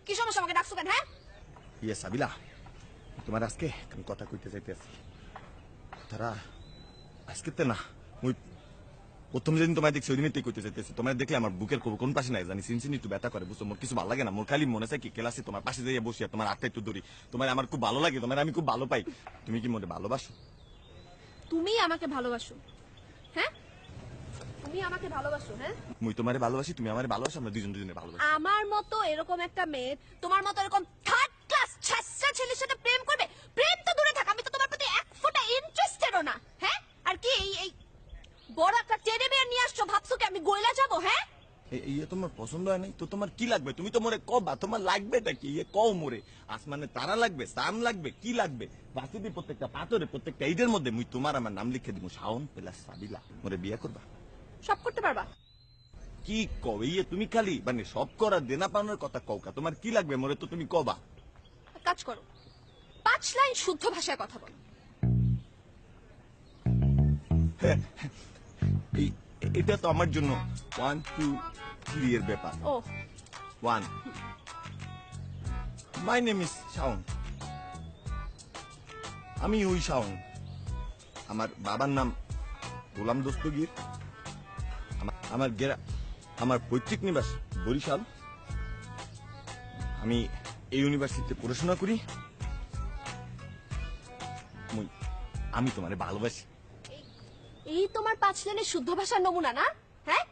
কি সমস্যা, আমাকে ডাকছো কেন? হ্যাঁ ইয়ে সাবিলা, তোমার আজকে আমি কথা কইতে চাইতেছি। তারা আজকে তো না, মুই প্রথম যেদিন তোমায় দেখছি ওই দিনই কইতে চাইতেছি। তোমার দেখলে আমার বুকের কোন পাশে নাই জানি সিনসিনি একটু ব্যথা করে, বুঝছো? মোর কিছু ভালো লাগে না, মোর খালি মনে চাই কি ক্লাসে তোমার পাশে যাইয়া বসি আর তোমার হাতটা একটু ধরি। তোমার আমার খুব ভালো লাগে, তোমার আমি খুব ভালো পাই। তুমি কি মনে ভালোবাসো? তুমি আমাকে ভালোবাসো? হ্যাঁ তুমি আমাকে ভালোবাসো? হ্যাঁ মুই তোমারে ভালোবাসি, তুমি আমারে ভালোবাসো, আমরা দুজন দুজনে ভালোবাসি। আমার মতো এরকম একটা মেয়ে তোমার মতো এরকম থার্ড ক্লাস ছাসা ছেলের সাথে প্রেম করবে? প্রেম তো দূরে থাক, আমি তো তোমার প্রতি এক ফোঁটা ইন্টারেস্টেডও না। হ্যাঁ আর কি এই বড় একটা টেডি বিয়ার নিয়ে আসছো, ভাবছো কি আমি গইলা যাবো? হ্যাঁ ইয়ে তোমার পছন্দ হয় নাই তো তোমার কি লাগবে? তুমি তো মোরে কবা তোমার লাগবেটা কি? ইয়ে কও মোরে, আসমানে তারা লাগবে, সাম লাগবে, কি লাগবে? বাসিদি প্রত্যেকটা পাথরে প্রত্যেকটা ঈদের মধ্যে মুই তোমার আমার নাম লিখে দিব, শাওন প্লাস সাবিলা। মোরে বিয়ে করবা? সব করতে পারবা? কি কও? ইয়ে তুমি খালি মানে সব করা দেনা পাওনার কথা কওকা, তোমার কি লাগবে মোরে তো তুমি কবা। কাজ করো, 5 লাইন শুদ্ধ ভাষায় কথা বলো। এটা তো আমার জন্য 1 2 3 এর ব্যাপার। ও 1 মাই নেম ইজ শাওন। আমি ওই শাওন, আমার বাবার নাম গোলাম দস্তগীর, আমার পৈতৃক নিবাস বরিশাল। আমি এই ইউনিভার্সিটিতে পড়াশোনা করি। আমি তোমারে ভালোবাসি। এই তোমার 5 লাইনের শুদ্ধ ভাষার নমুনা না? হ্যাঁ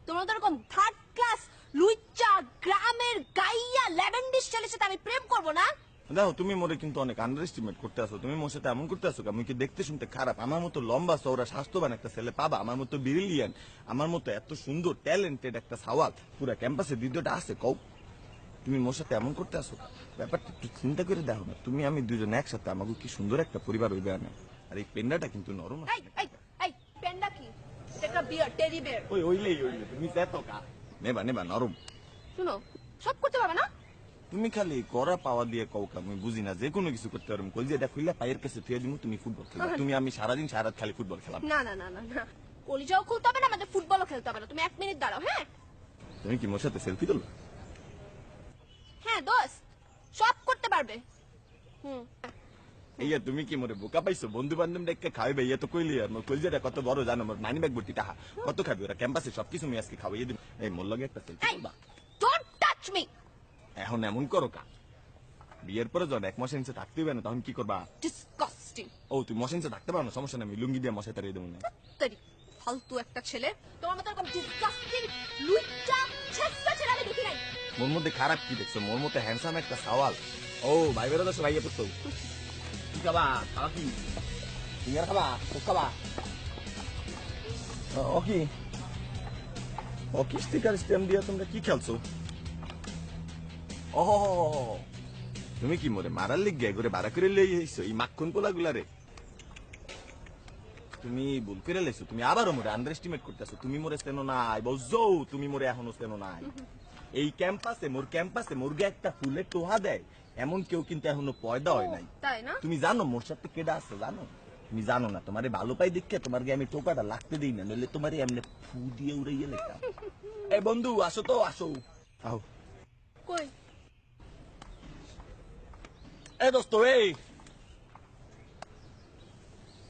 তোমরা তো এরকম থার্ড ক্লাস লুইচা গ্রামের গাইয়া ল্যাভেন্ডিস ছেলের সাথে আমি প্রেম করবো না। দেখো তুমি মোরে কিন্তু অনেক আন্ডার এস্টিমেট করতে আসো। তুমি মোর সাথে এমন করতে আসো, আমি কি দেখতে শুনতে খারাপ? আমার মতো লম্বা চওড়া স্বাস্থ্যবান একটা ছেলে পাবা, আমার মতো ব্রিলিয়ান্ট, আমার মতো এত সুন্দর ট্যালেন্টেড একটা সাওয়াল পুরা ক্যাম্পাসে দ্বিতীয়টা আছে কও? তুমি মোর সাথে এমন করতে আসো? ব্যাপারটা একটু চিন্তা করে দেখো না, তুমি আমি দুজন একসাথে আমাকে কি সুন্দর একটা পরিবার হইবে না? আর এই পেন্ডাটা কিন্তু নরম আছে। এই পেন্ডা কি? এটা একটা বিয়ার, টেডি বিয়ার। ওইলেই তুমি যেত কা নেবা নেবা নরম। শুনো, সব করতে পারবে না? তুমি খালি করা পাওয়া দিয়ে কৌকা আমি বুঝি না, যে কোনো কিছু করতে পারবো। কলজিটা খুললে পায়ের কাছে থুয়ে দিমু, তুমি ফুটবল খেলা। তুমি আমি সারাদিন সারা রাত খালি ফুটবল খেলাম। না না না না না, কলিজাও খুলতে হবে না, আমাদের ফুটবলও খেলতে হবে না। তুমি 1 মিনিট দাঁড়াও। হ্যাঁ তুমি কি মোর সাথে সেলফি তুলবে? হ্যাঁ দোস্ত, সব করতে পারবে। ইয়া তুমি কি মোরে বোকা পাইছো? বন্ধু বান্ধব ডেকে খাওয়াইবে ইয়া তো কইলি। আর মোর কলজিটা কত বড় জানো? মোর মানি ব্যাগ ভর্তি টাকা। কত খাবি ওরা? ক্যাম্পাসে সবকিছু আমি আজকে খাওয়াইয়ে দিই। এই মোর লগে একটা সেলফি তুলবা? Don't touch me. এখন এমন করো কা? বিয়ের পরে যখন 1 মাস এসে থাকতে হবে না, তখন কি করবা? ডিসকাস্টিং। ও তুমি মশাইনসে থাকতে পারো না, সমস্যা নেই, আমি লুঙ্গি দিয়ে মশাই তাড়িয়ে দেবো না। তারি ফালতু একটা ছেলে, তোমার মতো এরকম ডিসকাস্টিং লুইচা ছেসা ছেলে আমি দেখি নাই। মোর মধ্যে খারাপ কি দেখছো? মোর মতো হ্যান্ডসাম একটা সাওয়াল। ও ভাই বেরো দশ ভাইয়া পুত্র, কি খাবা? খাবা কি? সিঙ্গার খাবা? কোক খাবা? ওকি ওকি স্টিকার স্ট্যাম্প দিয়া তোমরা কি খেলছো? ও তুমি কি মোরে মারার লিগ গে করে ভাড়া করে লই আইছো এই মাখন পোলা গুলারে? তুমি ভুল করে লেছো, তুমি আবারও মোরে আন্ডার এস্টিমেট করতেছো। তুমি মোরে চেনো নাই, বুঝছো? তুমি মোরে এখনো চেনো নাই। এই ক্যাম্পাসে মোরগে একটা ফুলের টোহা দেয় এমন কেউ কিন্তু এখনো পয়দা হয় নাই। তাই না? তুমি জানো মোর সাথে কেডা আছে? জানো? তুমি জানো না? তোমারে ভালো পাই দেখে তোমার গে আমি টোকাটা লাগতে দিই না, নইলে তোমারে এমনি ফু দিয়ে উড়াইয়া লেখা। এ বন্ধু আসো তো, আসো। আও কই? এ দোস্ত,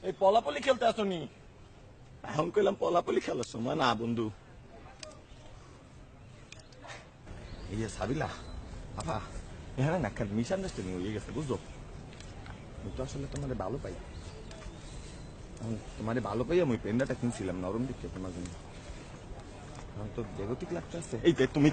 এই পলাপলি খেলতে আসনি? এখন কইলাম পলাপলি খেলার সময় না বন্ধু। এই যে সাবিলা আপা, এখানে না একটা মিসআন্ডারস্ট্যান্ডিং হয়ে গেছে, বুঝছো? আমি তো আসলে তোমার ভালো পাই, তোমার ভালো পাই আমি পেন্ডাটা কিনছিলাম নরম দিকে তোমার জন্য। এখন তো বেগতিক লাগতে আছে। এই যে তুমি